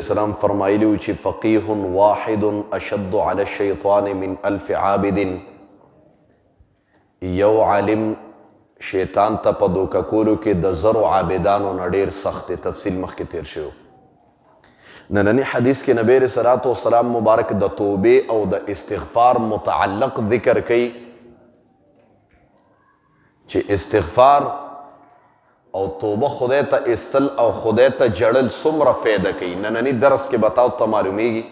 السلام فرمایلی و چې فقیه واحد اشد علی الشیطان من 1000 عابد. یو عالم شیطان ته په دوکه کولو کې د زرو عابدانو نه ډېر سخت تفصیل مخکې تیر شوی. نننی حدیث کې نبی علیه الصلاۃ والسلام مبارک د توبې او د استغفار متعلق ذکر کوي چې استغفار او توبه خدای ته استل او خدای ته جړل څومره فایده کوي. نننی درس کې به تاسو ته معلومیږي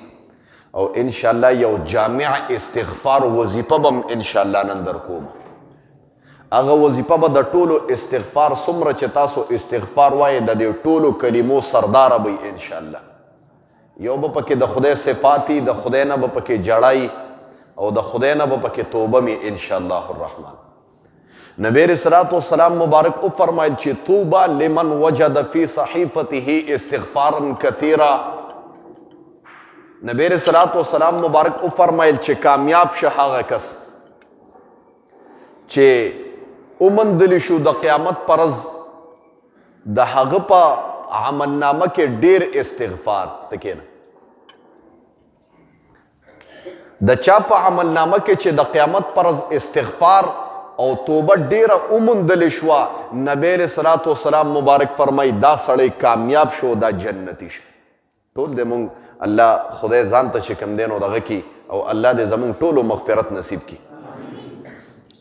او انشاءالله یو جامع استغفار وظیفه به انشاءالله نن در کوم. هغه وظیفه به د ټولو استغفار څومره چې تاسو استغفار وایي د دې ټولو کلمو سرداره به انشاءالله. یو به پکې د خدای صفاتی، د خدای نه به پکې جړای او د خدای نه به پکې توبه می انشاءالله الرحمن. نبی علیہ الصلوۃ والسلام مبارک او فرمایل چې توبه لمن وجد فی صحیفته استغفارا کثیرا. نبی علیہ الصلوۃ والسلام مبارک او فرمایل چې کامیاب شه هغه کس چې اومندلی شو د قیامت پرز د هغه په عملنامه کې ډیر استغفار. تکینه د چا په عملنامه کې چې د قیامت پرز استغفار او توبه ډیره اومندلی شوه، نبی علیہ الصلوۃ والسلام مبارک فرمای دا سړی کامیاب شو، دا جنتی شو. ټول دې مونږ الله خدای ځان ته چې کوم دی نو دغه کی او الله دې زمونږ ټولو مغفرت نصیب کی.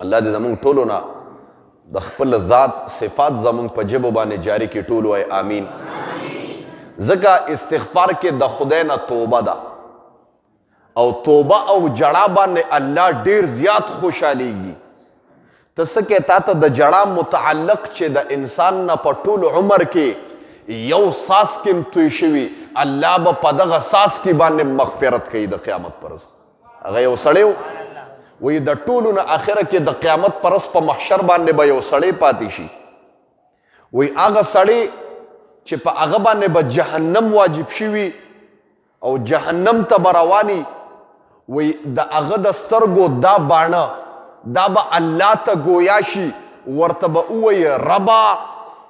الله دې زمونږ ټولو نه د خپل ذات صفات زمونږ په ژبو باندې جاری کی. ټول وای آمین. ځکه استغفار کې د خدای نه توبه ده او توبه او جړا باندې الله ډیر زیات خوشحالیږي. ته څه کې تا ته د جړا متعلق چې د انسان نه په ټول عمر کې یو ساس کې توی شوي، الله به په دغه ساس کې باندې مغفرت کوي د قیامت پرز. هغه یو سړی وایي د ټولو نه اخره کې د قیامت پرز په محشر باندې به یو سړی پاتې شي. وایي هغه سړی چې په هغه باندې به جهنم واجب شوي او جهنم ته به رواني، وایي د هغه د سترګو دا باڼه دا به الله ته گویا شي، ورته به ووایي ربا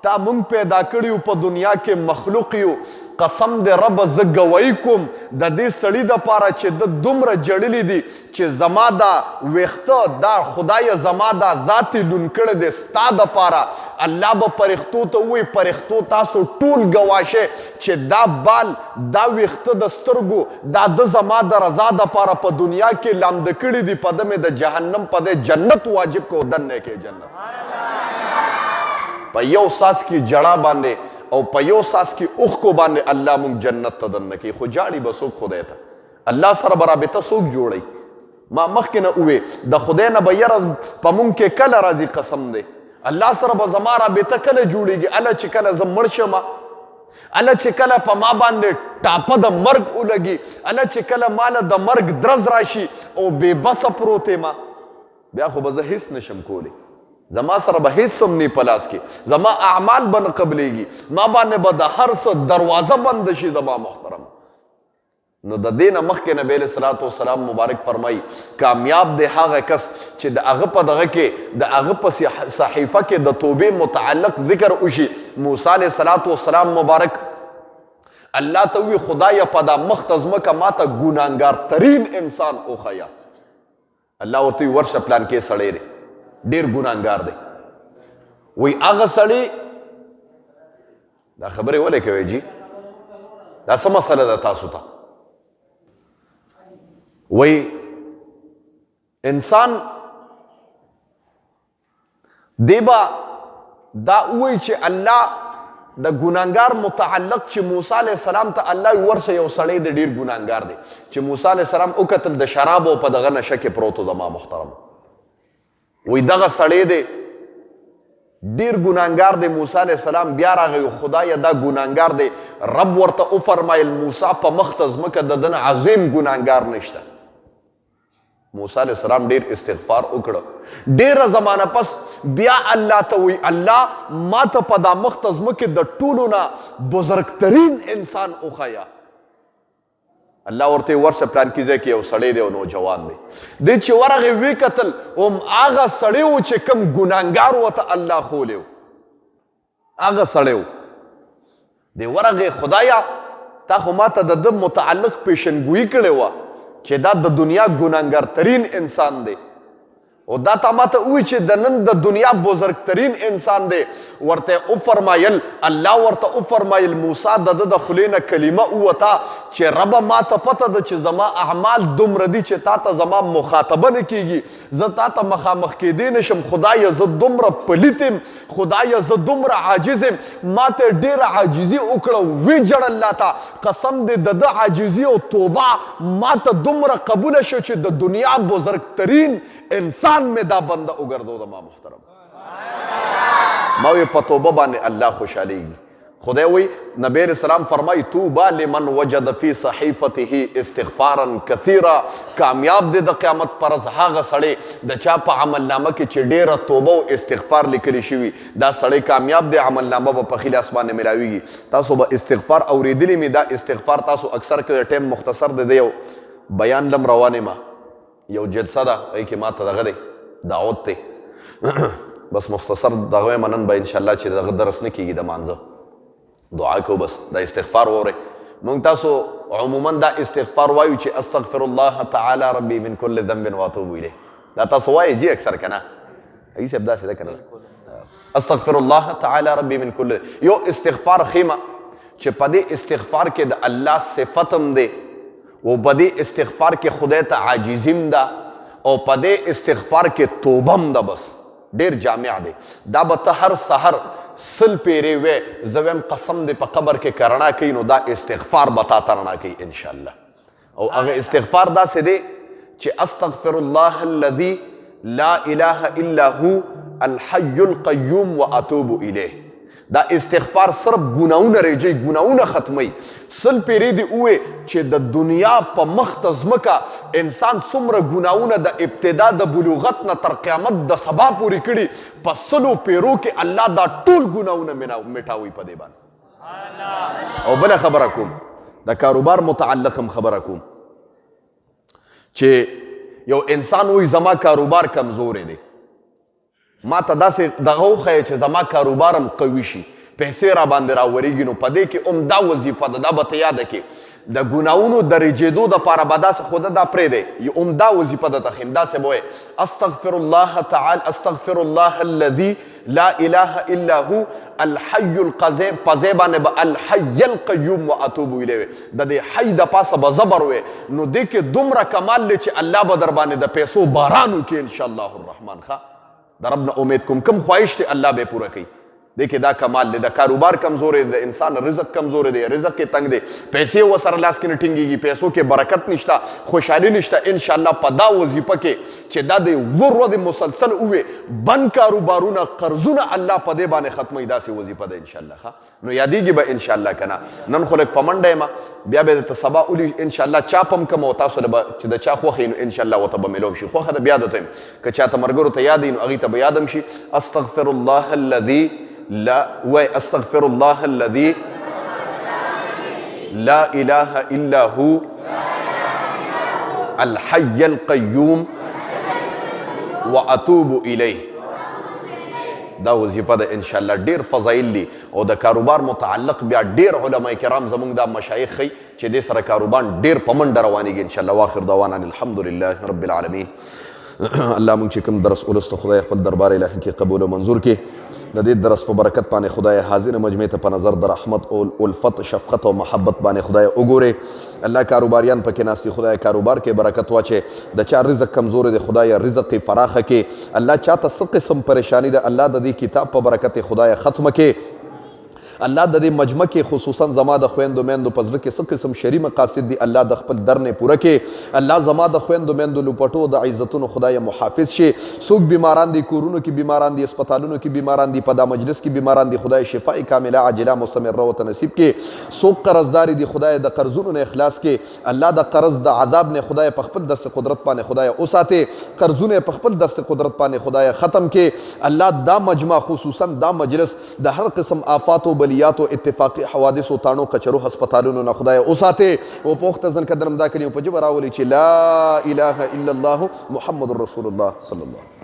تا مونږ پیدا کړیو په دنیا کې مخلوق یو، قسم دې رب زه ګویی کوم د دې سړي دپاره چې د دومره جړلی دي چې زما دا ویښته دا خدایه زما دا ذات یې لون کړی دی ستا دپاره. الله به فرښتو ته ووایي فرښتو تاسو ټول ګواشه چې دا بال دا ویښته د سترګو دا د زما د رضا دپاره په دنیا کې لامده کړي دي، په ده مې د جهنم په دی جنت واجب کو دننه کې جنت. په یو ساس کې جړا باندې او په یو ساس کې اوښکو باندې الله مونږ جنت ته دننه کوي. خو جاړي به څوک خدای ته؟ الله سره به رابطه څوک جوړوي؟ ما مخکې نه ووې د خدای نه به یره په مونږ کې کله راځي قسم دی. الله سره به زما رابطه کله جوړېږي؟ الله چې کله زه مړ شم، الله چې کله په ما باندې ټاپه د مرګ ولګي، الله چې کله ماله د مرګ درز راشي او بې بسه پروت یم، بیا خو به زه هیڅ نشم کولی. زما سره به هیڅ هم نه په لاس کې، زما اعمال به نه قبلیږي، ما باندې به د هر څه دروازه بنده شي زما محترم. نو د دې نه مخکې نبی علیه الصلاۃ والسلام مبارک فرمایي کامیاب دی هغه کس چې د هغه په دغه کې د هغه په صحیفه کې د توبې متعلق ذکر وشي. موسی علیه الصلاۃ والسلام مبارک الله ته وی خدایه په دا مخ ته ځمکه ما ته ګناهګار ترین انسان وښیه. الله ورته وی ورشه پلان کې سړی دی ډیر ګناهګار دی. وی هغه سړی دا خبرې ولې کوي جی؟ دا څه مسله ده تاسو ته؟ وی انسان دی به دا ووایي چې الله د ګناهګار متعلق چې موسی علیه السلام ته الله ورشه یو سړی دی ډیر ګناهګار دی، چې موسی علیه السلام وکتل د شراب او په دغه نشه کې پروت و زما محترم. وی دغه سړی دی ډیر ګناهګار دی. موسی علیه السلام بیا راغی خدایه دا ګناهګار دی. رب ورته وفرمایل موسی په مخ ته ځمکه د ده نه عظیم ګناهګار نشته. موسی علیه السلام ډیر استغفار وکړه. ډیره زمانه پس بیا الله ته وی الله ما ته په دا مخ ته ځمکې د ټولو نه بزرګترین انسان وښیه. الله ورته ورشه پلان کې ځای کې یو سړی دی او نوجوان دی. دی چې ورغې ویې کتل هم هغه سړی و چې کوم ګناهګار ورته الله خولی و، هغه سړی و. دی ورغې خدایه تا خو ما ته د ده متعلق پیشنګویي کړې وه چې دا د دنیا ګناهګارترین انسان دی او دا تا ما ته ووایي چې د نن د دنیا بزرګترین انسان دی ورته وفرمایل الله ورته وفرمایل موسی د ده د خولې نه کلمه ووته چې ربه ما ته پته ده چې زما اعمال دومره دي چې تا ته زما مخاطبه نه کیږي زه تا ته مخامخ کیدی نشم خدایه زه دومره پلیت یم خدایه زه دومره عاجز یم ما ته ډېره عاجزي وکړه ویې جړل الله ته قسم دی د ده عاجزي او توبه ما ته دومره قبوله شو چې د دنیا بزرګترین انسان میں دا بندہ اگردو دا ما محترم ما وی په توبه باندې الله خوشحالیږي خدای وی نبی علیہ السلام فرمائی توبا لمن وجد فی صحیفته استغفارا کثیرا کامیاب دی د قیامت پرز هغه سړی د چا په عمل نامه کې چې ډیره توبه او استغفار لیکلی شوي دا سړی کامیاب دی عمل نامه به په خیل اسمان نه ملاویږي تاسو به استغفار اوریدلی می دا استغفار تاسو اکثر کې ټیم مختصر دی یو بیان لم روانه ما یو جلسه ده هغې کې ما ته دغه دی دعوت دی بس مختصر دغه وایم نن به انشاءالله چې دغه درس نه کېږي د مانځه دعا کوو بس دا استغفار واورئ موږ تاسو عموما دا استغفار وایو چې استغفر الله تعالی ربي من كل ذنب واتوب الیه دا تاسو وایئ جی اکثر که نه هغې صاحب داسې ده که نه استغفر الله تعالی ربي من كل یو استغفار خیمه چې په دې استغفار کې د الله صفت هم دی و په دې استغفار کې خدای ته عاجزیم ده او په دې استغفار کې توبه هم ده بس ډېر جامع دی دا به ته هر سحر سل پیرې وې زه ویم قسم دی په قبر کې که رڼا کوي نو دا استغفار به تا ته رڼا کوي انشاءالله او هغه استغفار داسې دی چې استغفر الله الذي لا اله الا هو الحي القيوم واتوب الیه دا استغفار صرف ګناونه ریجی ګناونه ختمی سل پیری دی اوه چې د دنیا په مخ ته ځمکه انسان څومره ګناونه د ابتدا د بلوغت نه تر قیامت د سبا پورې کړي په سلو پیرو کې الله دا ټول ګناونه مټاوي په دې باندې او بله خبره کوم د کاروبار متعلق هم خبره کوم چې یو انسان وایي زما کاروبار کمزوری دی ما ته داسې دغه وښیه چې زما کاروبار هم قوي شي پیسې را باندې راورېږي نو په دې کې هم دا وظیفه ده دا به ته یاده کړې د ګناونو د رجېدو دپاره به داسې خو ده دا پرېږدی هم دا وظیفه ده ته ښیم داسې به وایې استغفر الله تعالی استغفر الله الذي لا اله الا هو الحي القيوم په ځای باندې به الحي القيوم واتوب الیه د دې حی د پاسه به زبر وې نو دې کې دومره کمال دی چې الله به در باندې د پیسو باران وکړي انشاءالله الرحمن ښه د رب نه امید کوم کم خواهش دی الله به پوره کوي دې کې دا کمال دی د کاروبار کمزوری دی د انسان رزق کمزوری دی رزق کې تنگ دی پیسې ورسره لاس کې نه ټینګېږي پیسو کې برکت نشته خوشحالي نشته انشاءالله په دا وظیفه کې چې دا د ور ورځې مسلسل ووې بند کاروبارونه قرضونه الله په دې باندې ختموي داسې وظیفه ده انشاءالله ښه نو یادېږي به انشاءالله که نه نن خو لږ په منډه یم بیا به درته سبا ولي انشاءالله چاپ هم کوم او تاسو له به چې د چا خوښ نو انشاءالله ورته به میلوم شي خوښه ده بیا درته یم که چاته ملګرو ته یاد وي نو هغې ته به یاد هم شي استغفر الله الذي لا واستغفر الله الذي لا اله الا هو الحي القيوم واتوب الیه دا وظیفه ده انشاءالله ډیر فضایل دي او د کاروبار متعلق بیا ډیر علما کرام زمونږ دا مشایخ خي چې دې سره کاروبار ډیر په منډه روانېږي انشاءالله واخر دعوانا الحمد لله رب العالمین الله مونږ چې کوم درس ولسته خدای خپل دربار الهي کې قبول او منظور کې د دې درس په برکت باندې خدای حاضر مجمع ته په نظر د رحمت او الفت شفقت او محبت باندې خدای وګوري الله کاروباریان پکې ناستي خدای کاروبار کې برکت واچي د چا رزق کمزور دی خدای رزق فراخه کې الله چاته څه قسم پریشانی ده الله د دې کتاب په برکت خدای ختمه کې الله د دې مجمع کې خصوصا زما د خویندو میندو په زړه کې څه قسم شرعي مقاصد دي الله د خپل در نه پوره کې الله زما د خویندو میندو لپټو د عزتونو خدای محافظ شي څوک بیماران دي کورونو کې بیماران دي هسپتالونو کې بیماران دي په دا مجلس کې بیماران دي خدای شفای کامله عاجله مستمره ورته نصیب کې څوک قرضدار دي خدای د قرضونو نه اخلاص کې الله د قرض د عذاب نه خدای په خپل دست قدرت باندې خدای اوساته قرضونه په خپل دست قدرت باندې خدای ختم کې الله دا مجمع خصوصا دا مجلس د هر قسم آفات او بلیات او اتفاقی حوادث او تانو کچرو هسپتالونو نه خدای اوساته او پوخته ځن کدرم دا کړي په جبر راولي چې لا اله الا الله محمد رسول الله صلی الله